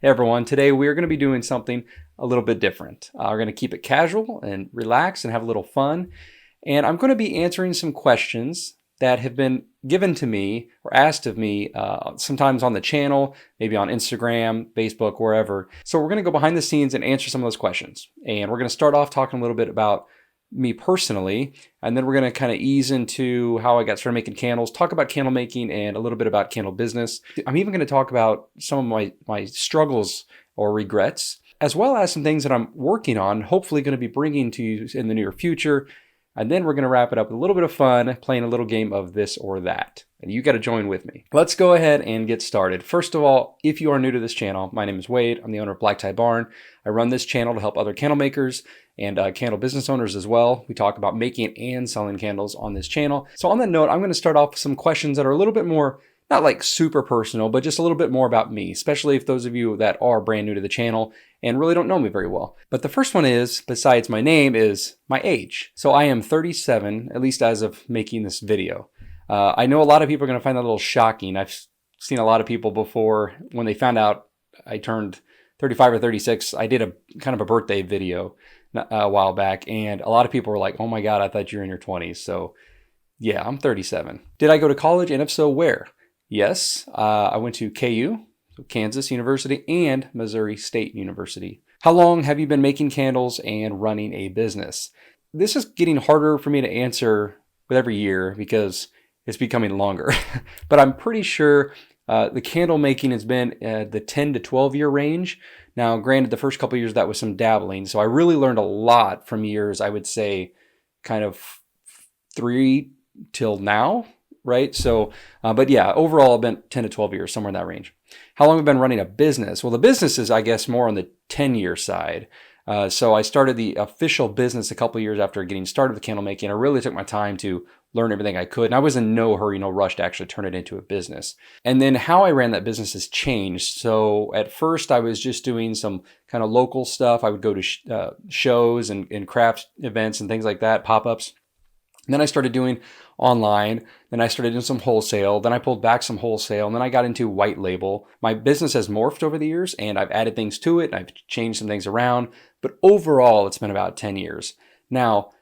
Hey everyone, today we're going to be doing something a little bit different. We're going to keep it casual and relax and have a little fun. And I'm going to be answering some questions that have been given to me or asked of me sometimes on the channel, maybe on Instagram, Facebook, wherever. So we're going to go behind the scenes and answer some of those questions. And we're going to start off talking a little bit about me personally, and then we're going to kind of ease into how I got started making candles, talk about candle making and a little bit about candle business. I'm even going to talk about some of my struggles or regrets, as well as some things that I'm working on, hopefully going to be bringing to you in the near future. And then we're going to wrap it up with a little bit of fun, playing a little game of this or that. And you got to join with me. Let's go ahead and get started. First of all, if you are new to this channel, my name is Wade. I'm the owner of Black Tie Barn. I run this channel to help other candle makers and candle business owners as well. We talk about making and selling candles on this channel. So on that note, I'm going to start off with some questions that are a little bit more, not like super personal, but just a little bit more about me, especially if those of you that are brand new to the channel and really don't know me very well. But the first one is, besides my name, is my age. So I am 37, at least as of making this video. I know a lot of people are going to find that a little shocking. I've seen a lot of people before, when they found out I turned 35 or 36, I did a kind of a birthday video a while back, and a lot of people were like, oh my God, I thought you were in your 20s. So yeah, I'm 37. Did I go to college? And if so, where? Yes, I went to KU, Kansas University, and Missouri State University. How long have you been making candles and running a business? This is getting harder for me to answer with every year because it's becoming longer. But I'm pretty sure the candle making has been the 10 to 12 year range. Now, granted, the first couple of years that was some dabbling. So I really learned a lot from years, I would say, kind of 3 till now. Right? So, but yeah, overall, I've been 10 to 12 years, somewhere in that range. How long have I been running a business? Well, the business is, I guess, more on the 10-year side. So I started the official business a couple of years after getting started with candle making. I really took my time to learn everything I could. And I was in no hurry, no rush to actually turn it into a business. And then how I ran that business has changed. So at first, I was just doing some kind of local stuff. I would go to shows and craft events and things like that, pop-ups. And then I started doing online, then I started doing some wholesale, then I pulled back some wholesale, and then I got into white label. My business has morphed over the years, and I've added things to it, and I've changed some things around, but overall, it's been about 10 years. Now,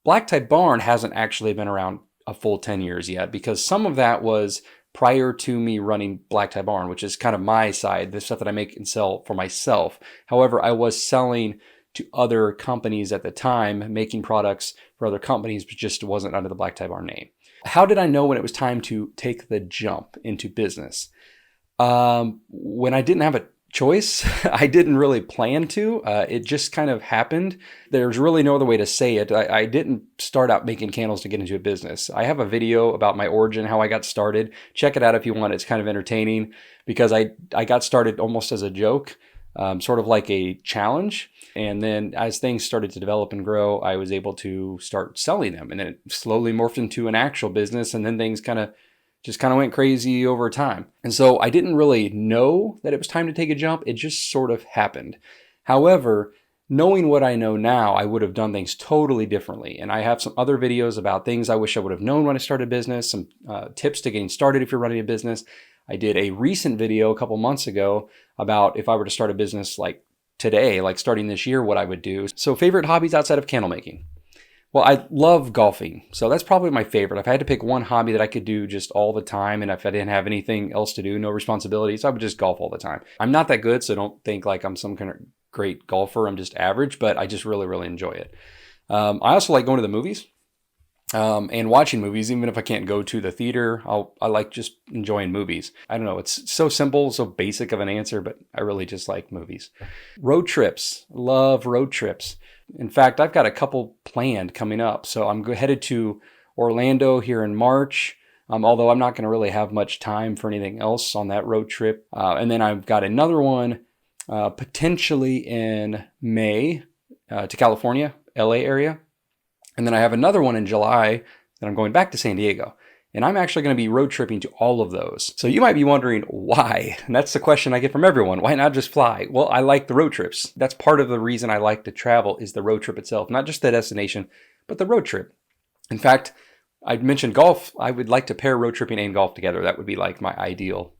Black Tie Barn hasn't actually been around a full 10 years yet, because some of that was prior to me running Black Tie Barn, which is kind of my side, the stuff that I make and sell for myself. However, I was selling to other companies at the time, making products for other companies, but just wasn't under the Black Tie Barn name. How did I know when it was time to take the jump into business? When I didn't have a choice, I didn't really plan to. It just kind of happened. There's really no other way to say it. I didn't start out making candles to get into a business. I have a video about my origin, how I got started. Check it out if you want. It's kind of entertaining because I got started almost as a joke. Sort of like a challenge. And then as things started to develop and grow, I was able to start selling them. And then it slowly morphed into an actual business. And then things kind of went crazy over time. And so I didn't really know that it was time to take a jump. It just sort of happened. However, knowing what I know now, I would have done things totally differently. And I have some other videos about things I wish I would have known when I started a business, some tips to getting started if you're running a business. I did a recent video a couple months ago about if I were to start a business like today, like starting this year, what I would do. So favorite hobbies outside of candle making? Well, I love golfing. So that's probably my favorite. If I had to pick one hobby that I could do just all the time, and if I didn't have anything else to do, no responsibilities, I would just golf all the time. I'm not that good, so don't think like I'm some kind of great golfer. I'm just average, but I just really, really enjoy it. I also like going to the movies. And watching movies, even if I can't go to the theater, I like just enjoying movies. I don't know, it's so simple, so basic of an answer, but I really just like movies. Road trips, love road trips. In fact, I've got a couple planned coming up. So I'm headed to Orlando here in March, although I'm not going to really have much time for anything else on that road trip. And then I've got another one potentially in May to California, LA area. And then I have another one in July that I'm going back to San Diego. And I'm actually going to be road tripping to all of those. So you might be wondering why. And that's the question I get from everyone. Why not just fly? Well, I like the road trips. That's part of the reason I like to travel is the road trip itself. Not just the destination, but the road trip. In fact, I mentioned golf. I would like to pair road tripping and golf together. That would be like my ideal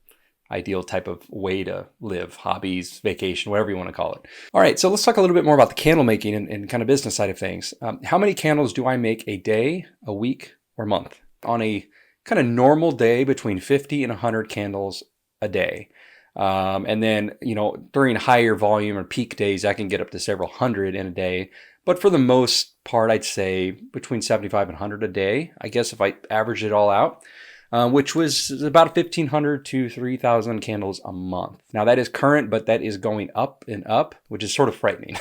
ideal type of way to live, hobbies, vacation, whatever you want to call it. All right, so let's talk a little bit more about the candle making and kind of business side of things. How many candles do I make a day, a week, or month? On a kind of normal day, between 50 and 100 candles a day. And then, during higher volume or peak days, I can get up to several hundred in a day. But for the most part, I'd say between 75 and 100 a day, I guess, if I average it all out, which was about 1,500 to 3,000 candles a month. Now, that is current, but that is going up and up, which is sort of frightening.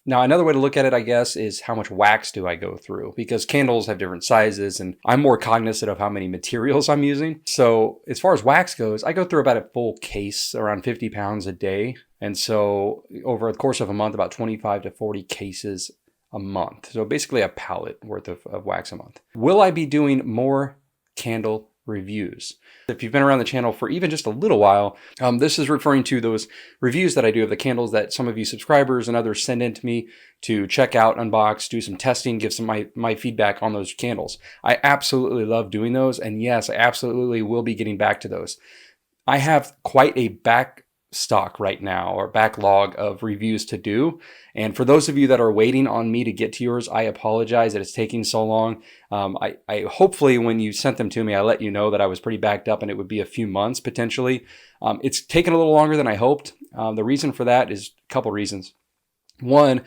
Now, another way to look at it, I guess, is how much wax do I go through? Because candles have different sizes, and I'm more cognizant of how many materials I'm using. So as far as wax goes, I go through about a full case, around 50 pounds a day. And so over the course of a month, about 25 to 40 cases a month. So basically a pallet worth of wax a month. Will I be doing more candle reviews? If you've been around the channel for even just a little while, this is referring to those reviews that I do of the candles that some of you subscribers and others send in to me to check out, unbox, do some testing, give some my feedback on those candles. I absolutely love doing those, and yes, I absolutely will be getting back to those. I have quite a stock right now, or backlog of reviews to do. And for those of you that are waiting on me to get to yours, I apologize that it's taking so long. I hopefully when you sent them to me, I let you know that I was pretty backed up and it would be a few months potentially. It's taken a little longer than I hoped. The reason for that is a couple reasons. One,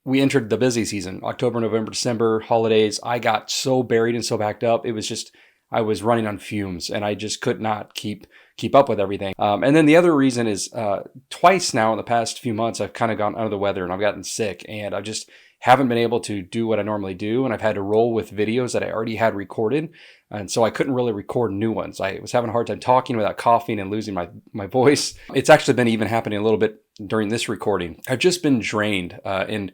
we entered the busy season, October, November, December, holidays. I got so buried and so backed up. It was just, I was running on fumes and I just could not keep up with everything. And then the other reason is twice now in the past few months, I've kind of gone under the weather and I've gotten sick and I just haven't been able to do what I normally do. And I've had to roll with videos that I already had recorded. And so I couldn't really record new ones. I was having a hard time talking without coughing and losing my voice. It's actually been even happening a little bit during this recording. I've just been drained. And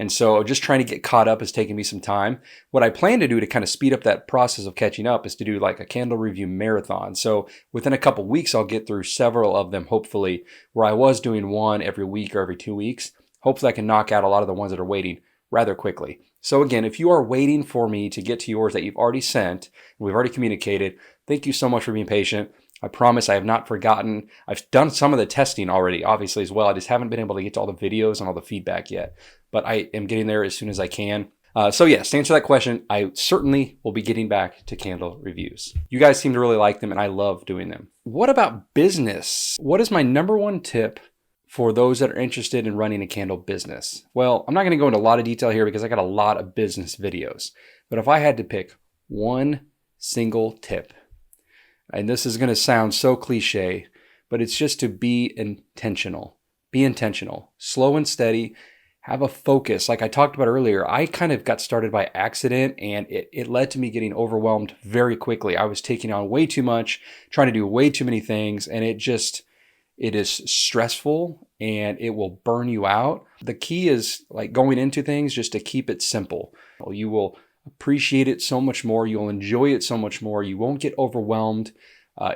so just trying to get caught up is taking me some time. What I plan to do to kind of speed up that process of catching up is to do like a candle review marathon. So within a couple weeks, I'll get through several of them, hopefully, where I was doing one every week or every 2 weeks. Hopefully I can knock out a lot of the ones that are waiting rather quickly. So again, if you are waiting for me to get to yours that you've already sent, we've already communicated, thank you so much for being patient. I promise I have not forgotten. I've done some of the testing already, obviously, as well. I just haven't been able to get to all the videos and all the feedback yet, but I am getting there as soon as I can. So yes, to answer that question, I certainly will be getting back to candle reviews. You guys seem to really like them and I love doing them. What about business? What is my number one tip for those that are interested in running a candle business? Well, I'm not going to go into a lot of detail here because I got a lot of business videos. But if I had to pick one single tip, and this is going to sound so cliche, but it's just to be intentional. Be intentional, slow and steady, have a focus. Like I talked about earlier, I kind of got started by accident and it led to me getting overwhelmed very quickly. I was taking on way too much, trying to do way too many things, and it is stressful and it will burn you out. The key is like going into things just to keep it simple. You will appreciate it so much more. You'll enjoy it so much more. You won't get overwhelmed.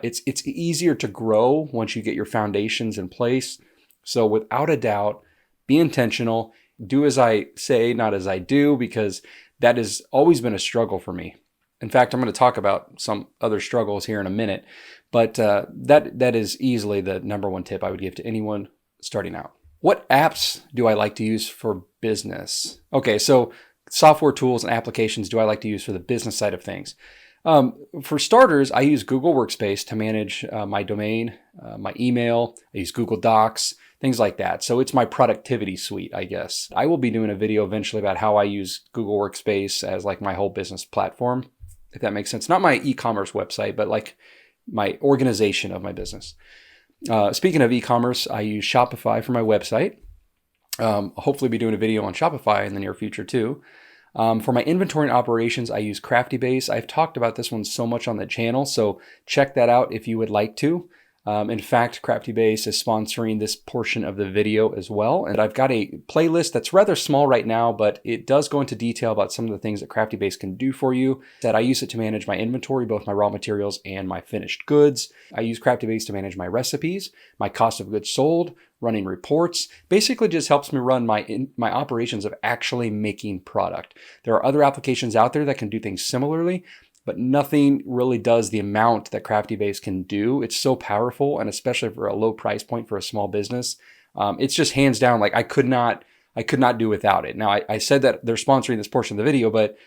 It's easier to grow once you get your foundations in place. So without a doubt, be intentional. Do as I say, not as I do, because that has always been a struggle for me. In fact, I'm going to talk about some other struggles here in a minute, but that is easily the number one tip I would give to anyone starting out. What apps do I like to use for business? Okay, so software tools and applications do I like to use for the business side of things? For starters, I use Google Workspace to manage my domain, my email. I use Google Docs, things like that. So it's my productivity suite, I guess. I will be doing a video eventually about how I use Google Workspace as like my whole business platform, if that makes sense. Not my e-commerce website, but like my organization of my business. Speaking of e-commerce, I use Shopify for my website. I'll hopefully be doing a video on Shopify in the near future too. For my inventory and operations, I use CRAFTYBASE. I've talked about this one so much on the channel, so check that out if you would like to. In fact, CRAFTYBASE is sponsoring this portion of the video as well. And I've got a playlist that's rather small right now, but it does go into detail about some of the things that CRAFTYBASE can do for you. That I use it to manage my inventory, both my raw materials and my finished goods. I use CRAFTYBASE to manage my recipes, my cost of goods sold, running reports. Basically just helps me run my operations of actually making product. There are other applications out there that can do things similarly, but nothing really does the amount that CRAFTYBASE can do. It's so powerful, and especially for a low price point for a small business, it's just hands down, like I could not do without it. Now, I said that they're sponsoring this portion of the video, but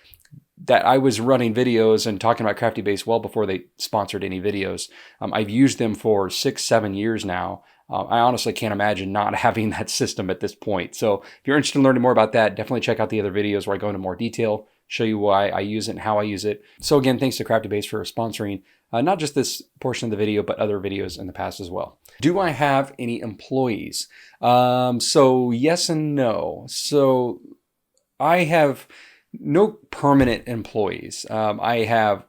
that I was running videos and talking about CRAFTYBASE well before they sponsored any videos. I've used them for 6-7 years now. I honestly can't imagine not having that system at this point. So if you're interested in learning more about that, definitely check out the other videos where I go into more detail, show you why I use it and how I use it. So again, thanks to CRAFTYBASE for sponsoring not just this portion of the video, but other videos in the past as well. Do I have any employees? So yes and no. So I have no permanent employees. I have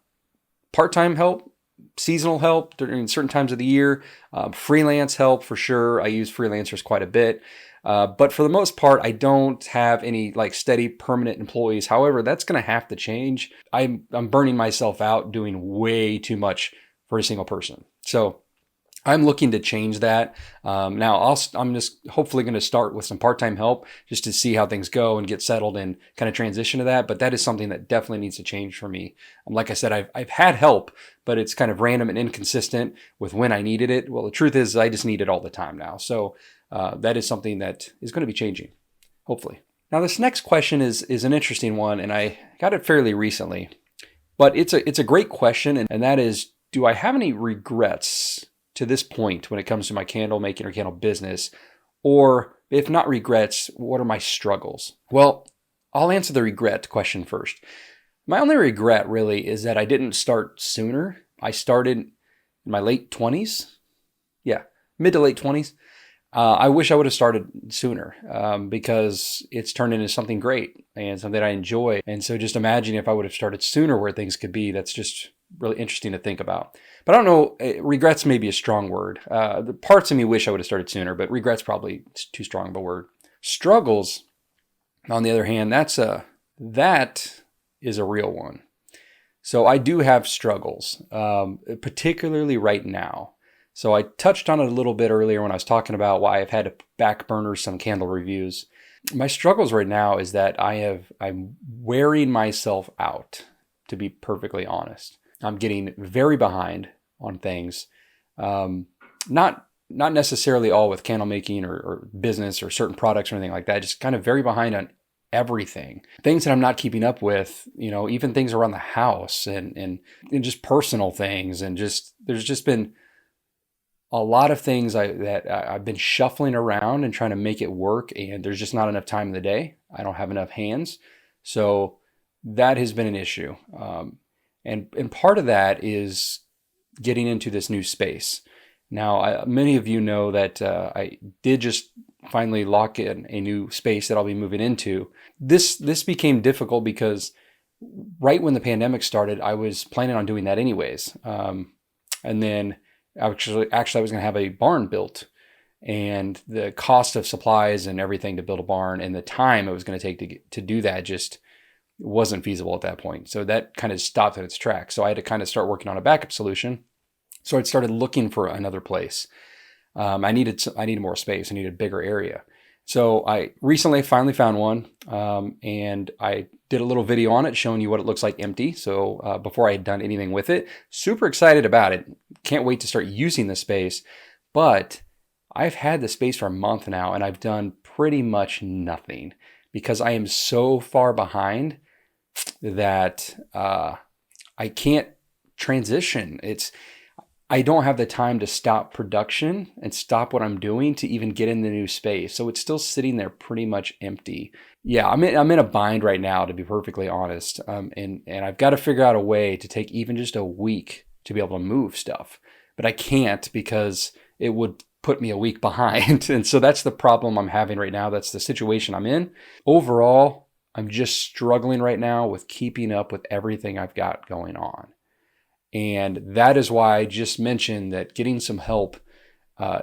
part-time help, seasonal help during certain times of the year, freelance help for sure. I use freelancers quite a bit. But for the most part, I don't have any like steady permanent employees. However, that's going to have to change. I'm burning myself out doing way too much for a single person. So I'm looking to change that. Now I'm just hopefully going to start with some part-time help just to see how things go and get settled and kind of transition to that. But that is something that definitely needs to change for me. Like I said, I've had help, but it's kind of random and inconsistent with when I needed it. Well, the truth is I just need it all the time now. So that is something that is going to be changing, hopefully. Now this next question is an interesting one, and I got it fairly recently, but it's a great question, and that is, do I have any regrets to this point when it comes to my candle making or candle business? Or if not regrets, what are my struggles? Well, I'll answer the regret question first. My only regret really is that I didn't start sooner. I started in my late 20s. Yeah, mid to late 20s. I wish I would have started sooner because it's turned into something great and something that I enjoy. And so just imagine if I would have started sooner where things could be. That's just really interesting to think about. But I don't know, regrets may be a strong word. The parts of me wish I would have started sooner, but regrets probably too strong of a word. Struggles, on the other hand, that is a real one. So I do have struggles, particularly right now. So I touched on it a little bit earlier when I was talking about why I've had to back burner some candle reviews. My struggles right now is that I'm wearing myself out, to be perfectly honest. I'm getting very behind on things, not necessarily all with candle making or business or certain products or anything like that, just kind of very behind on everything. Things that I'm not keeping up with, even things around the house and just personal things. And there's just been a lot of things that I've been shuffling around and trying to make it work, and there's just not enough time in the day. I don't have enough hands. So that has been an issue. And part of that is getting into this new space. Now, many of you know that I did just finally lock in a new space that I'll be moving into. This became difficult because right when the pandemic started, I was planning on doing that anyways. And then actually I was going to have a barn built, and the cost of supplies and everything to build a barn and the time it was going to take to do that just wasn't feasible at that point. So that kind of stopped in its tracks. So I had to kind of start working on a backup solution. So I started looking for another place. I needed more space. I needed a bigger area. So I recently finally found one, and I did a little video on it showing you what it looks like empty. So before I had done anything with it, super excited about it. Can't wait to start using the space. But I've had the space for a month now, and I've done pretty much nothing because I am so far behind that I can't transition. I don't have the time to stop production and stop what I'm doing to even get in the new space. So it's still sitting there pretty much empty. Yeah, I'm in a bind right now, to be perfectly honest. And I've got to figure out a way to take even just a week to be able to move stuff. But I can't because it would put me a week behind. And so that's the problem I'm having right now. That's the situation I'm in. Overall, I'm just struggling right now with keeping up with everything I've got going on. And that is why I just mentioned that getting some help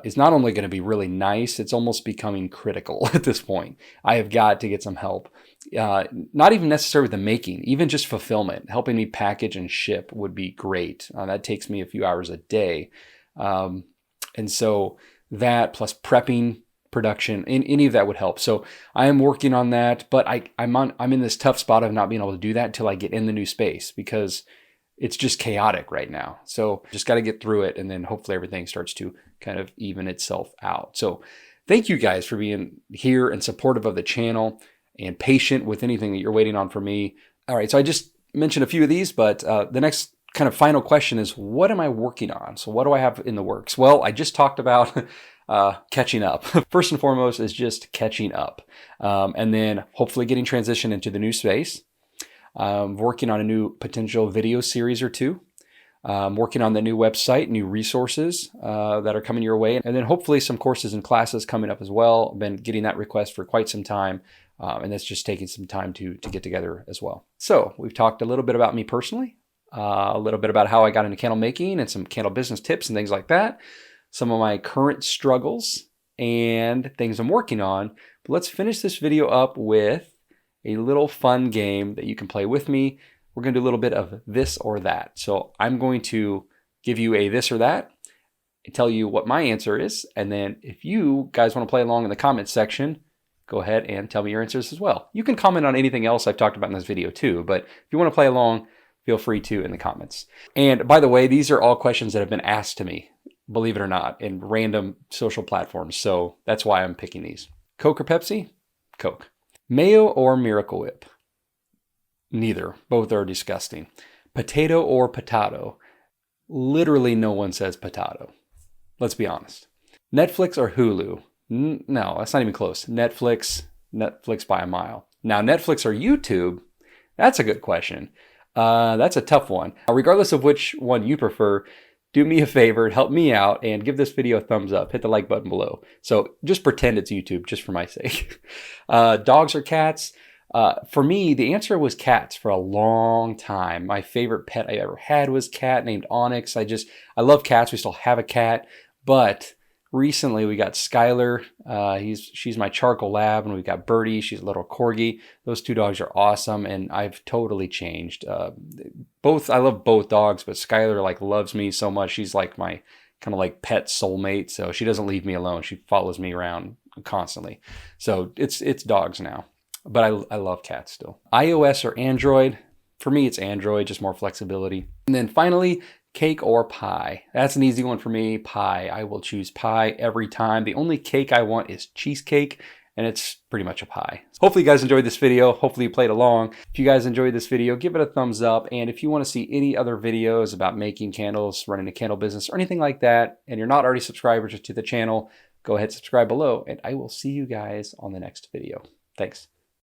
is not only going to be really nice, it's almost becoming critical at this point. I have got to get some help. Not even necessarily with the making, even just fulfillment. Helping me package and ship would be great. That takes me a few hours a day. And so that plus prepping, production, any of that would help. So I am working on that, but I'm in this tough spot of not being able to do that until I get in the new space, because it's just chaotic right now. So just got to get through it, and then hopefully everything starts to kind of even itself out. So thank you guys for being here and supportive of the channel and patient with anything that you're waiting on from me. All right, so I just mentioned a few of these, but the next kind of final question is, what am I working on? So what do I have in the works? Well, I just talked about catching up. First and foremost is just catching up. And then hopefully getting transitioned into the new space. Working on a new potential video series or two. Working on the new website, new resources that are coming your way. And then hopefully some courses and classes coming up as well. I've been getting that request for quite some time. And that's just taking some time to get together as well. So we've talked a little bit about me personally, a little bit about how I got into candle making and some candle business tips and things like that. Some of my current struggles and things I'm working on. But let's finish this video up with a little fun game that you can play with me. We're going to do a little bit of this or that. So I'm going to give you a this or that and tell you what my answer is. And then if you guys want to play along in the comments section, go ahead and tell me your answers as well. You can comment on anything else I've talked about in this video too, but if you want to play along, feel free to in the comments. And by the way, these are all questions that have been asked to me, believe it or not, in random social platforms. So that's why I'm picking these. Coke or Pepsi? Coke. Mayo or Miracle Whip? Neither. Both are disgusting. Potato or potato? Literally no one says potato. Let's be honest. Netflix or Hulu? No, that's not even close. Netflix by a mile. Now, Netflix or YouTube? That's a good question. That's a tough one. Regardless of which one you prefer, do me a favor, help me out, and give this video a thumbs up. Hit the like button below. So just pretend it's YouTube, just for my sake. Dogs or cats? For me, the answer was cats for a long time. My favorite pet I ever had was cat named Onyx. I love cats. We still have a cat, but recently we got Skylar. She's my charcoal lab, and we've got Birdie. She's a little corgi. Those two dogs are awesome, and I've totally changed. I love both dogs, but Skylar loves me so much. She's like my kind of like pet soulmate. So she doesn't leave me alone. She follows me around constantly. So it's dogs now, but I love cats still. iOS or Android? For me, it's Android, just more flexibility. And then finally, cake or pie? That's an easy one for me. Pie. I will choose pie every time. The only cake I want is cheesecake, and it's pretty much a pie. Hopefully you guys enjoyed this video. Hopefully you played along. If you guys enjoyed this video, give it a thumbs up. And if you want to see any other videos about making candles, running a candle business, or anything like that, and you're not already subscribers to the channel, go ahead, subscribe below, and I will see you guys on the next video. Thanks.